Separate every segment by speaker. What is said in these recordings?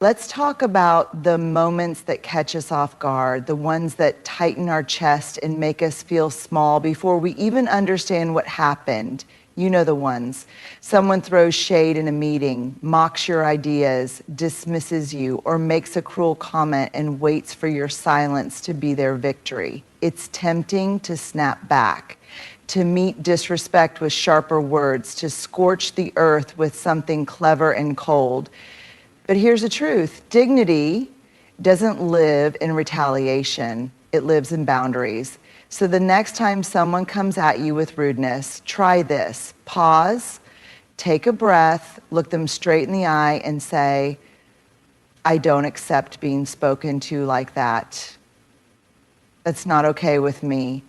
Speaker 1: Let's talk about the moments that catch us off guard, the ones that tighten our chest and make us feel small before we even understand what happened. You know the ones. Someone throws shade in a meeting, mocks your ideas, dismisses you, or makes a cruel comment and waits for your silence to be their victory. It's tempting to snap back, to meet disrespect with sharper words, to scorch the earth with something clever and cold. But here's the truth. Dignity doesn't live in retaliation. It lives in boundaries. So the next time someone comes at you with rudeness, try this. Pause, take a breath, look them straight in the eye and say, I don't accept being spoken to like that. That's not okay with me.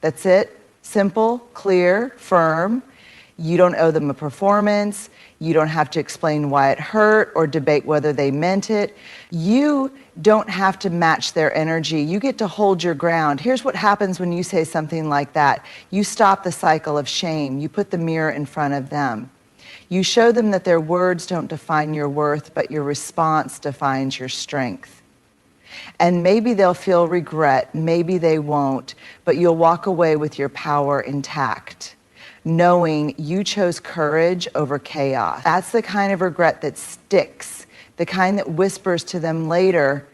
Speaker 1: That's it. Simple, clear, firm. You don't owe them a performance. You don't have to explain why it hurt or debate whether they meant it. You don't have to match their energy. You get to hold your ground. Here's what happens when you say something like that. You stop the cycle of shame. You put the mirror in front of them. You show them that their words don't define your worth, but your response defines your strength. And maybe they'll feel regret, maybe they won't, but you'll walk away with your power intact, knowing you chose courage over chaos. That's the kind of regret that sticks, the kind that whispers to them later,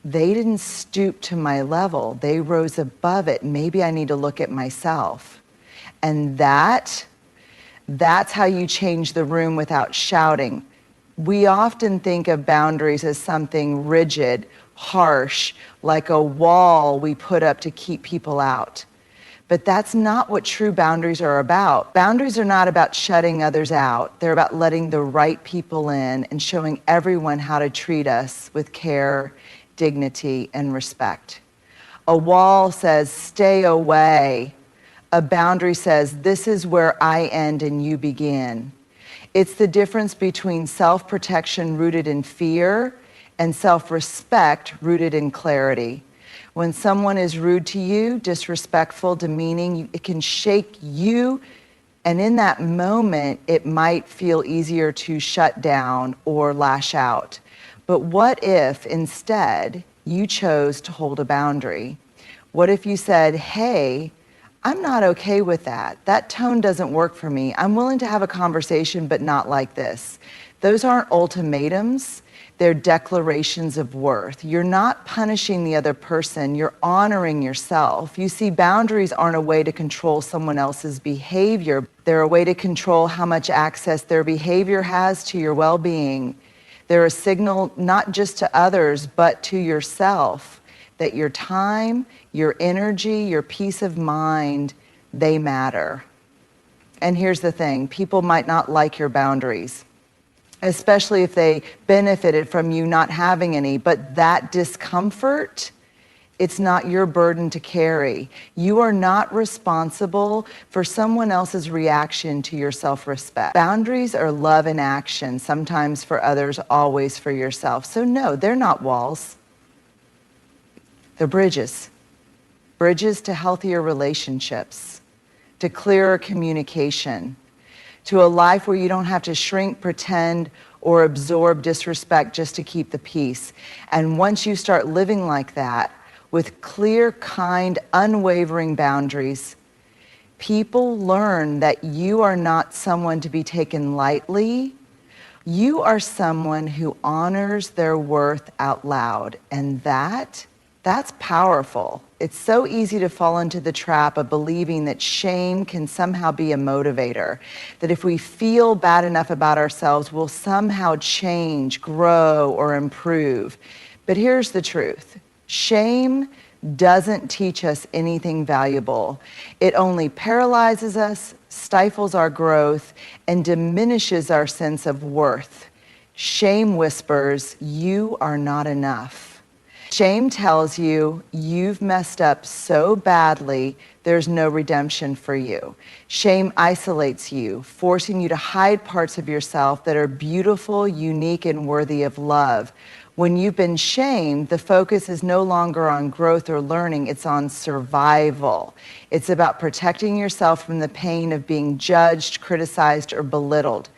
Speaker 1: they didn't stoop to my level, they rose above it, maybe I need to look at myself. And that's how you change the room without shouting. We often think of boundaries as something rigid, harsh, like a wall we put up to keep people out. But that's not what true boundaries are about. Boundaries are not about shutting others out. They're about letting the right people in and showing everyone how to treat us with care, dignity, and respect. A wall says, stay away. A boundary says, this is where I end and you begin. It's the difference between self-protection rooted in fear and self-respect rooted in clarity. When someone is rude to you, disrespectful, demeaning, it can shake you, and in that moment, it might feel easier to shut down or lash out. But what if instead you chose to hold a boundary? What if you said, hey, I'm not okay with that. That tone doesn't work for me. I'm willing to have a conversation, but not like this. Those aren't ultimatums. They're declarations of worth. You're not punishing the other person, you're honoring yourself. You see, boundaries aren't a way to control someone else's behavior. They're a way to control how much access their behavior has to your well-being. They're a signal not just to others, but to yourself, that your time, your energy, your peace of mind, they matter. And here's the thing, people might not like your boundaries, especially if they benefited from you not having any, but that discomfort, it's not your burden to carry. You are not responsible for someone else's reaction to your self-respect. Boundaries are love in action, sometimes for others, always for yourself. So no, they're not walls. They're bridges. Bridges to healthier relationships, to clearer communication, to a life where you don't have to shrink, pretend, or absorb disrespect just to keep the peace. And once you start living like that, with clear, kind, unwavering boundaries, people learn that you are not someone to be taken lightly. You are someone who honors their worth out loud. And that's powerful. It's so easy to fall into the trap of believing that shame can somehow be a motivator, that if we feel bad enough about ourselves, we'll somehow change, grow, or improve. But here's the truth. Shame doesn't teach us anything valuable. It only paralyzes us, stifles our growth, and diminishes our sense of worth. Shame whispers, you are not enough. Shame tells you you've messed up so badly, there's no redemption for you. Shame isolates you, forcing you to hide parts of yourself that are beautiful, unique, and worthy of love. When you've been shamed, the focus is no longer on growth or learning, it's on survival. It's about protecting yourself from the pain of being judged, criticized, or belittled.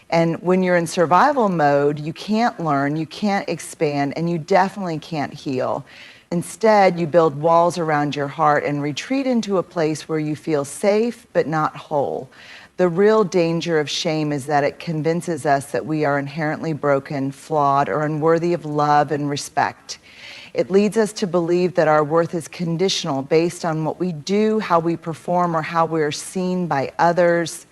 Speaker 1: And when you're in survival mode, you can't learn, you can't expand, and you definitely can't heal. Instead, you build walls around your heart and retreat into a place where you feel safe but not whole. The real danger of shame is that it convinces us that we are inherently broken, flawed, or unworthy of love and respect. It leads us to believe that our worth is conditional based on what we do, how we perform, or how we are seen by others.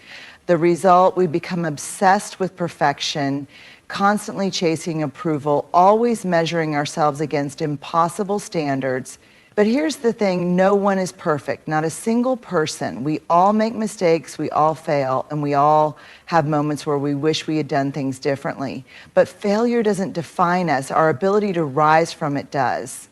Speaker 1: The result, we become obsessed with perfection, constantly chasing approval, always measuring ourselves against impossible standards. But here's the thing, no one is perfect, not a single person. We all make mistakes, we all fail, and we all have moments where we wish we had done things differently. But failure doesn't define us, our ability to rise from it does.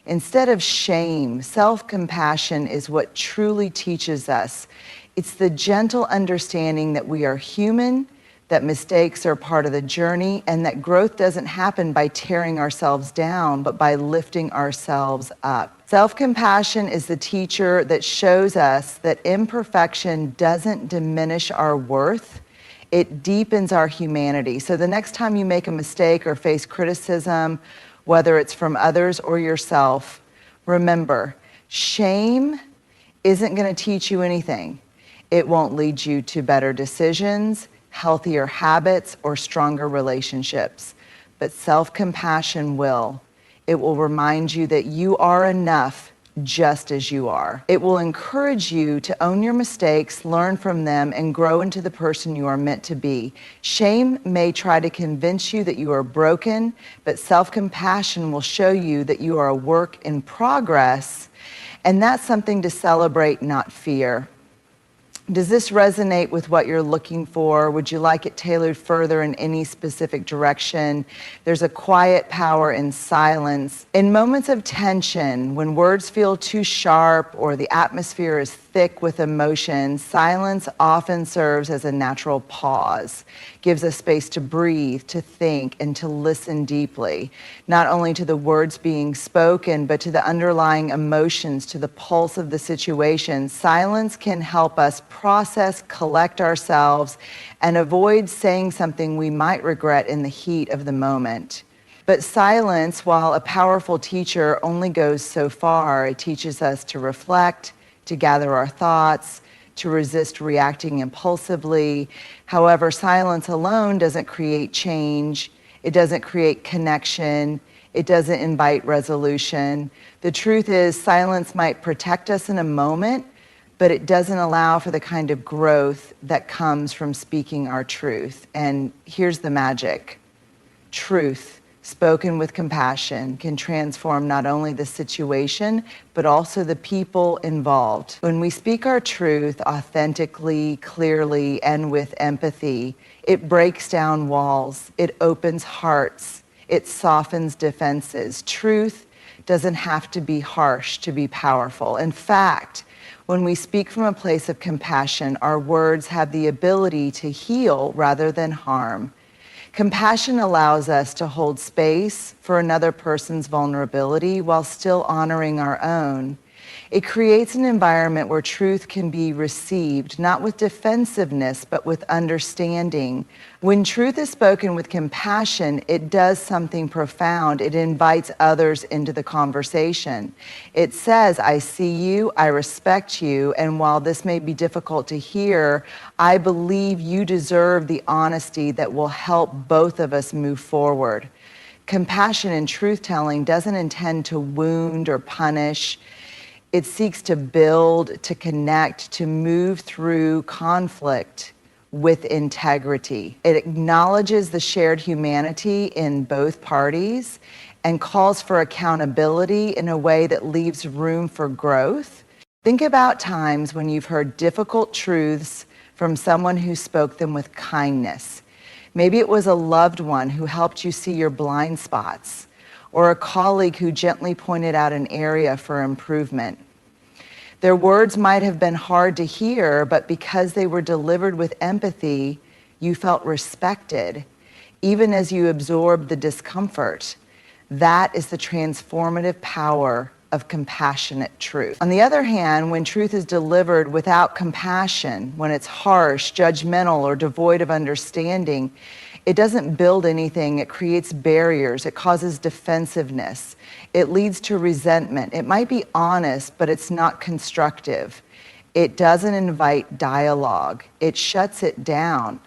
Speaker 1: Instead of shame, self-compassion is what truly teaches us. It's the gentle understanding that we are human, that mistakes are part of the journey, and that growth doesn't happen by tearing ourselves down, but by lifting ourselves up. Self-compassion is the teacher that shows us that imperfection doesn't diminish our worth, it deepens our humanity. So the next time you make a mistake or face criticism, whether it's from others or yourself, remember, shame isn't going to teach you anything. It won't lead you to better decisions, healthier habits, or stronger relationships. But self-compassion will. It will remind you that you are enough just as you are. It will encourage you to own your mistakes, learn from them, and grow into the person you are meant to be. Shame may try to convince you that you are broken, but self-compassion will show you that you are a work in progress, and that's something to celebrate, not fear. Does this resonate with what you're looking for? Would you like it tailored further in any specific direction? There's a quiet power in silence. In moments of tension, when words feel too sharp or the atmosphere is thick with emotion, silence often serves as a natural pause, gives us space to breathe, to think, and to listen deeply, not only to the words being spoken, but to the underlying emotions, to the pulse of the situation. Silence can help us process, collect ourselves, and avoid saying something we might regret in the heat of the moment. But silence, while a powerful teacher, only goes so far. It teaches us to reflect, to gather our thoughts, to resist reacting impulsively. However, silence alone doesn't create change. It doesn't create connection. It doesn't invite resolution. The truth is, silence might protect us in a moment, but it doesn't allow for the kind of growth that comes from speaking our truth. And here's the magic. Truth, spoken with compassion, can transform not only the situation, but also the people involved. When we speak our truth authentically, clearly, and with empathy, it breaks down walls, it opens hearts, it softens defenses. Truth doesn't have to be harsh to be powerful. In fact, when we speak from a place of compassion, our words have the ability to heal rather than harm. Compassion allows us to hold space for another person's vulnerability while still honoring our own. It creates an environment where truth can be received, not with defensiveness, but with understanding. When truth is spoken with compassion, it does something profound. It invites others into the conversation. It says, I see you, I respect you, and while this may be difficult to hear, I believe you deserve the honesty that will help both of us move forward. Compassion in truth-telling doesn't intend to wound or punish. It seeks to build, to connect, to move through conflict with integrity. It acknowledges the shared humanity in both parties and calls for accountability in a way that leaves room for growth. Think about times when you've heard difficult truths from someone who spoke them with kindness. Maybe it was a loved one who helped you see your blind spots, or a colleague who gently pointed out an area for improvement. Their words might have been hard to hear, but because they were delivered with empathy, you felt respected, even as you absorbed the discomfort. That is the transformative power of compassionate truth. On the other hand, when truth is delivered without compassion, when it's harsh, judgmental, or devoid of understanding, it doesn't build anything. It creates barriers. It causes defensiveness. It leads to resentment. It might be honest, but it's not constructive. It doesn't invite dialogue. It shuts it down.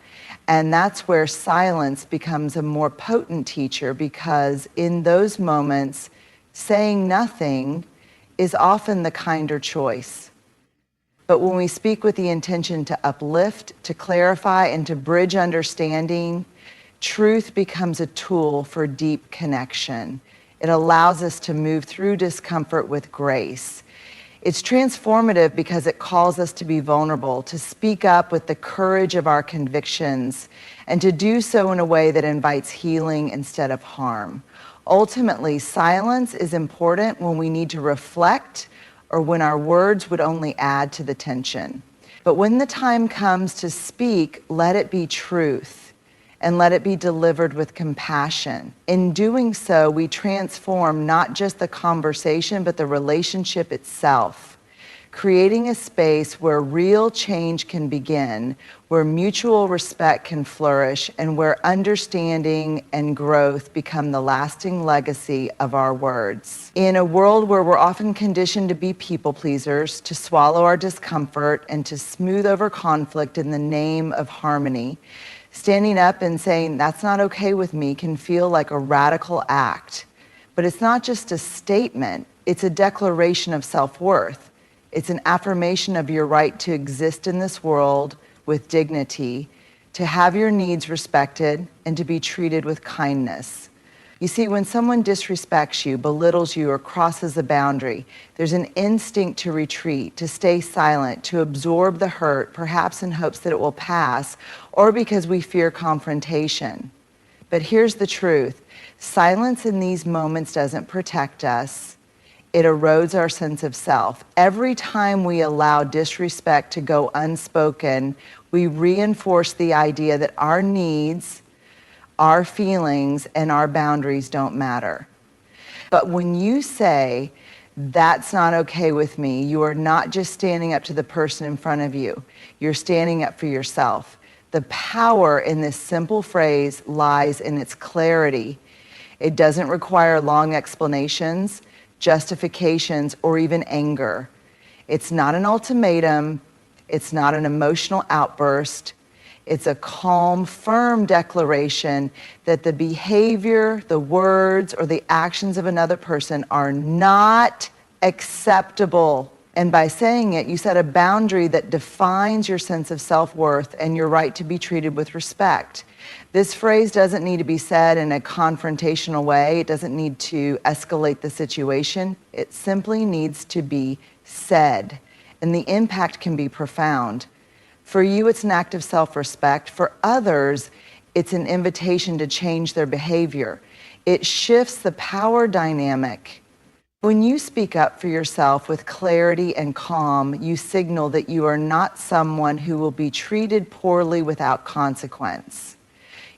Speaker 1: And that's where silence becomes a more potent teacher, because in those moments, saying nothing is often the kinder choice. But when we speak with the intention to uplift, to clarify, and to bridge understanding, truth becomes a tool for deep connection. It allows us to move through discomfort with grace. It's transformative because it calls us to be vulnerable, to speak up with the courage of our convictions, and to do so in a way that invites healing instead of harm. Ultimately, silence is important when we need to reflect or when our words would only add to the tension. But when the time comes to speak, let it be truth, and let it be delivered with compassion. In doing so, we transform not just the conversation, but the relationship itself, creating a space where real change can begin, where mutual respect can flourish, and where understanding and growth become the lasting legacy of our words. In a world where we're often conditioned to be people pleasers, to swallow our discomfort, and to smooth over conflict in the name of harmony, standing up and saying, "That's not okay with me," can feel like a radical act. But it's not just a statement, it's a declaration of self-worth. It's an affirmation of your right to exist in this world with dignity, to have your needs respected, and to be treated with kindness. You see, when someone disrespects you, belittles you, or crosses a boundary, there's an instinct to retreat, to stay silent, to absorb the hurt, perhaps in hopes that it will pass, or because we fear confrontation. But here's the truth. Silence in these moments doesn't protect us. It erodes our sense of self. Every time we allow disrespect to go unspoken, we reinforce the idea that our needs, our feelings, and our boundaries don't matter. But when you say, "That's not okay with me," you are not just standing up to the person in front of you. You're standing up for yourself. The power in this simple phrase lies in its clarity. It doesn't require long explanations, justifications, or even anger. It's not an ultimatum. It's not an emotional outburst. It's a calm, firm declaration that the behavior, the words, or the actions of another person are not acceptable. And by saying it, you set a boundary that defines your sense of self-worth and your right to be treated with respect. This phrase doesn't need to be said in a confrontational way. It doesn't need to escalate the situation. It simply needs to be said, and the impact can be profound. For you, it's an act of self-respect. For others, it's an invitation to change their behavior. It shifts the power dynamic. When you speak up for yourself with clarity and calm, you signal that you are not someone who will be treated poorly without consequence.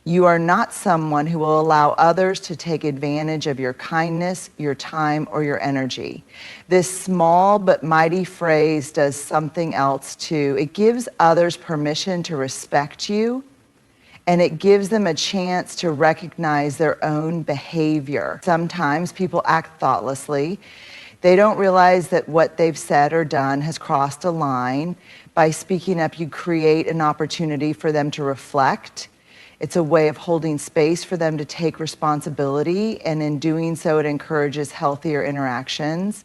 Speaker 1: You are not someone who will allow others to take advantage of your kindness, your time, or your energy. This small but mighty phrase does something else too. It gives others permission to respect you, and it gives them a chance to recognize their own behavior. Sometimes people act thoughtlessly. They don't realize that what they've said or done has crossed a line. By speaking up, you create an opportunity for them to reflect. It's a way of holding space for them to take responsibility, and in doing so, it encourages healthier interactions.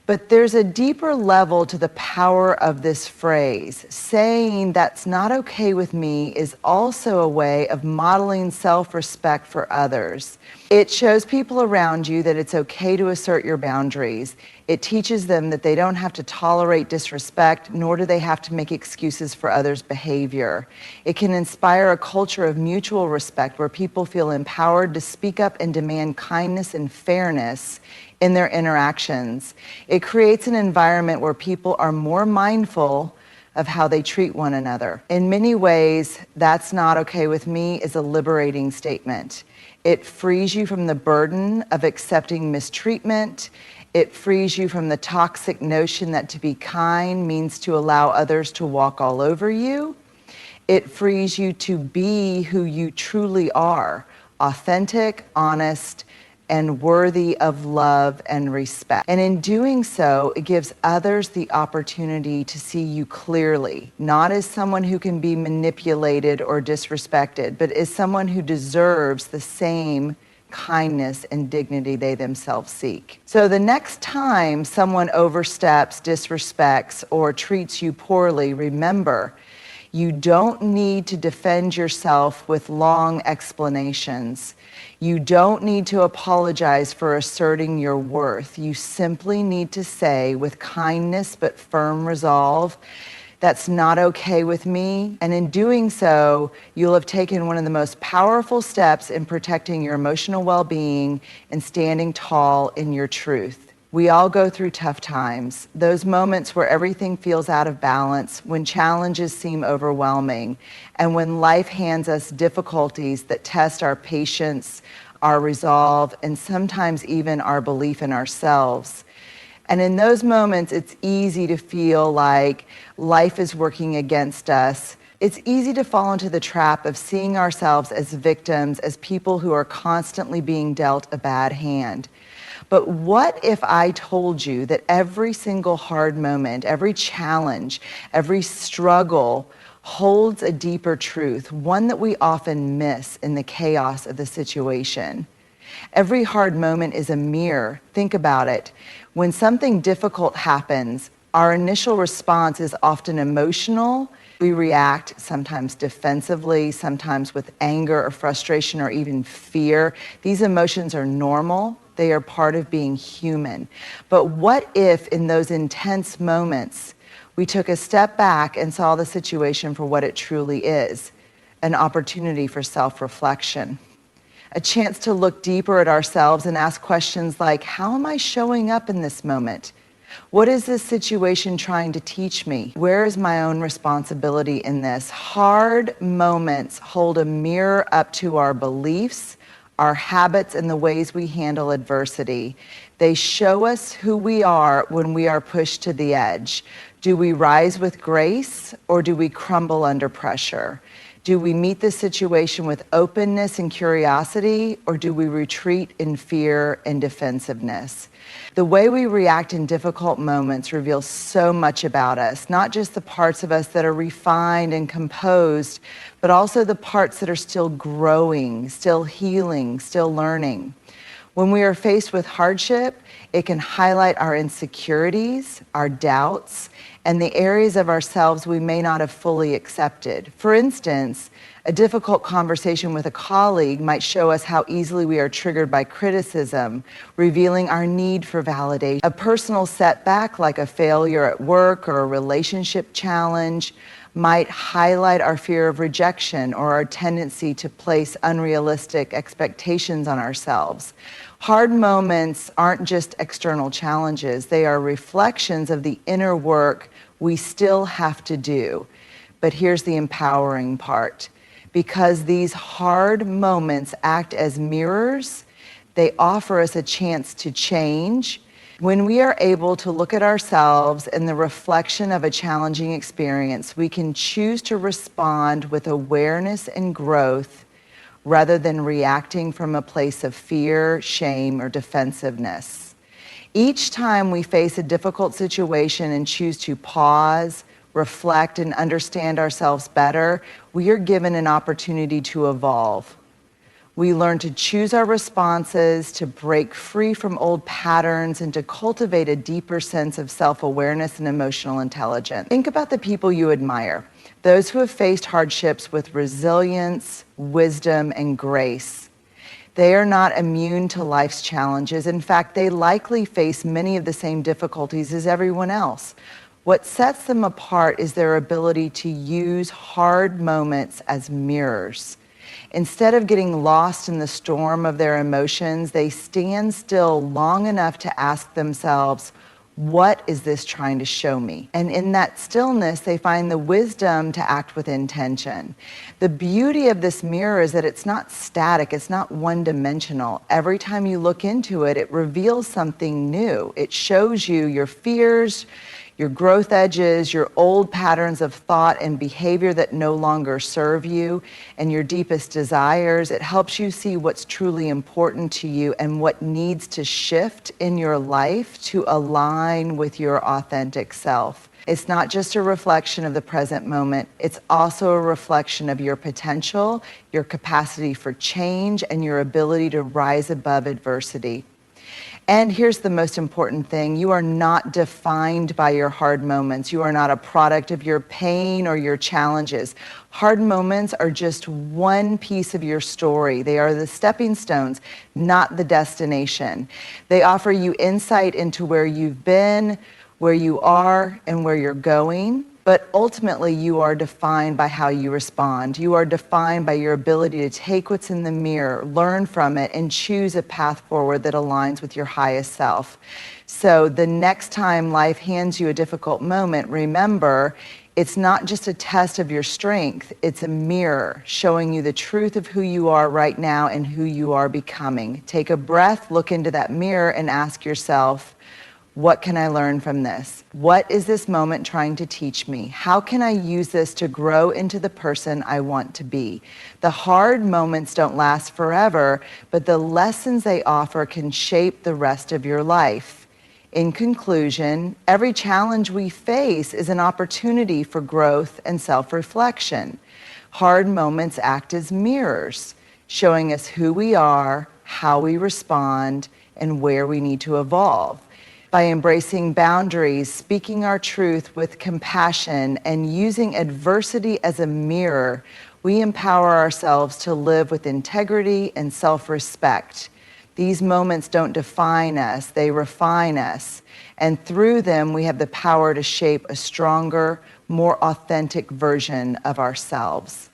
Speaker 1: But there's a deeper level to the power of this phrase. Saying "that's not okay with me" is also a way of modeling self-respect for others. It shows people around you that it's okay to assert your boundaries. It teaches them that they don't have to tolerate disrespect, nor do they have to make excuses for others' behavior. It can inspire a culture of mutual respect where people feel empowered to speak up and demand kindness and fairness in their interactions. It creates an environment where people are more mindful of how they treat one another. In many ways, "that's not okay with me" is a liberating statement. It frees you from the burden of accepting mistreatment, It frees you from the toxic notion that to be kind means to allow others to walk all over you. It frees you to be who you truly are, authentic, honest, and worthy of love and respect. And in doing so, it gives others the opportunity to see you clearly, not as someone who can be manipulated or disrespected, but as someone who deserves the same kindness and dignity they themselves seek. So the next time someone oversteps, disrespects, or treats you poorly, remember, you don't need to defend yourself with long explanations. You don't need to apologize for asserting your worth. You simply need to say with kindness but firm resolve, "That's not okay with me." And in doing so, you'll have taken one of the most powerful steps in protecting your emotional well-being and standing tall in your truth. We all go through tough times, those moments where everything feels out of balance, when challenges seem overwhelming, and when life hands us difficulties that test our patience, our resolve, and sometimes even our belief in ourselves. And in those moments, it's easy to feel like life is working against us. It's easy to fall into the trap of seeing ourselves as victims, as people who are constantly being dealt a bad hand. But what if I told you that every single hard moment, every challenge, every struggle holds a deeper truth, one that we often miss in the chaos of the situation? Every hard moment is a mirror. Think about it. When something difficult happens, our initial response is often emotional. We react sometimes defensively, sometimes with anger or frustration or even fear. These emotions are normal. They are part of being human. But what if in those intense moments, we took a step back and saw the situation for what it truly is, an opportunity for self-reflection, a chance to look deeper at ourselves and ask questions like, how am I showing up in this moment? What is this situation trying to teach me? Where is my own responsibility in this? Hard moments hold a mirror up to our beliefs, our habits, and the ways we handle adversity. They show us who we are when we are pushed to the edge. Do we rise with grace or do we crumble under pressure? Do we meet the situation with openness and curiosity, or do we retreat in fear and defensiveness? The way we react in difficult moments reveals so much about us, not just the parts of us that are refined and composed, but also the parts that are still growing, still healing, still learning. When we are faced with hardship, it can highlight our insecurities, our doubts, and the areas of ourselves we may not have fully accepted. For instance, a difficult conversation with a colleague might show us how easily we are triggered by criticism, revealing our need for validation. A personal setback, like a failure at work or a relationship challenge, might highlight our fear of rejection or our tendency to place unrealistic expectations on ourselves. Hard moments aren't just external challenges, they are reflections of the inner work we still have to do. But here's the empowering part. Because these hard moments act as mirrors, they offer us a chance to change. When we are able to look at ourselves in the reflection of a challenging experience, we can choose to respond with awareness and growth rather than reacting from a place of fear, shame, or defensiveness. Each time we face a difficult situation and choose to pause, reflect, and understand ourselves better, we are given an opportunity to evolve. We learn to choose our responses, to break free from old patterns, and to cultivate a deeper sense of self-awareness and emotional intelligence. Think about the people you admire, those who have faced hardships with resilience, wisdom, and grace. They are not immune to life's challenges. In fact, they likely face many of the same difficulties as everyone else. What sets them apart is their ability to use hard moments as mirrors. Instead of getting lost in the storm of their emotions, they stand still long enough to ask themselves, What is this trying to show me? And in that stillness, they find the wisdom to act with intention. The beauty of this mirror is that it's not static, it's not one-dimensional. Every time you look into it, it reveals something new. It shows you your fears, your growth edges, your old patterns of thought and behavior that no longer serve you, and your deepest desires. It helps you see what's truly important to you and what needs to shift in your life to align with your authentic self. It's not just a reflection of the present moment, it's also a reflection of your potential, your capacity for change, and your ability to rise above adversity. And here's the most important thing. You are not defined by your hard moments. You are not a product of your pain or your challenges. Hard moments are just one piece of your story. They are the stepping stones, not the destination. They offer you insight into where you've been, where you are, and where you're going. But ultimately, you are defined by how you respond. You are defined by your ability to take what's in the mirror, learn from it, and choose a path forward that aligns with your highest self. So the next time life hands you a difficult moment, remember, it's not just a test of your strength, it's a mirror showing you the truth of who you are right now and who you are becoming. Take a breath, look into that mirror, and ask yourself, what can I learn from this? What is this moment trying to teach me? How can I use this to grow into the person I want to be? The hard moments don't last forever, but the lessons they offer can shape the rest of your life. In conclusion, every challenge we face is an opportunity for growth and self-reflection. Hard moments act as mirrors, showing us who we are, how we respond, and where we need to evolve. By embracing boundaries, speaking our truth with compassion, and using adversity as a mirror, we empower ourselves to live with integrity and self-respect. These moments don't define us, they refine us. And through them, we have the power to shape a stronger, more authentic version of ourselves.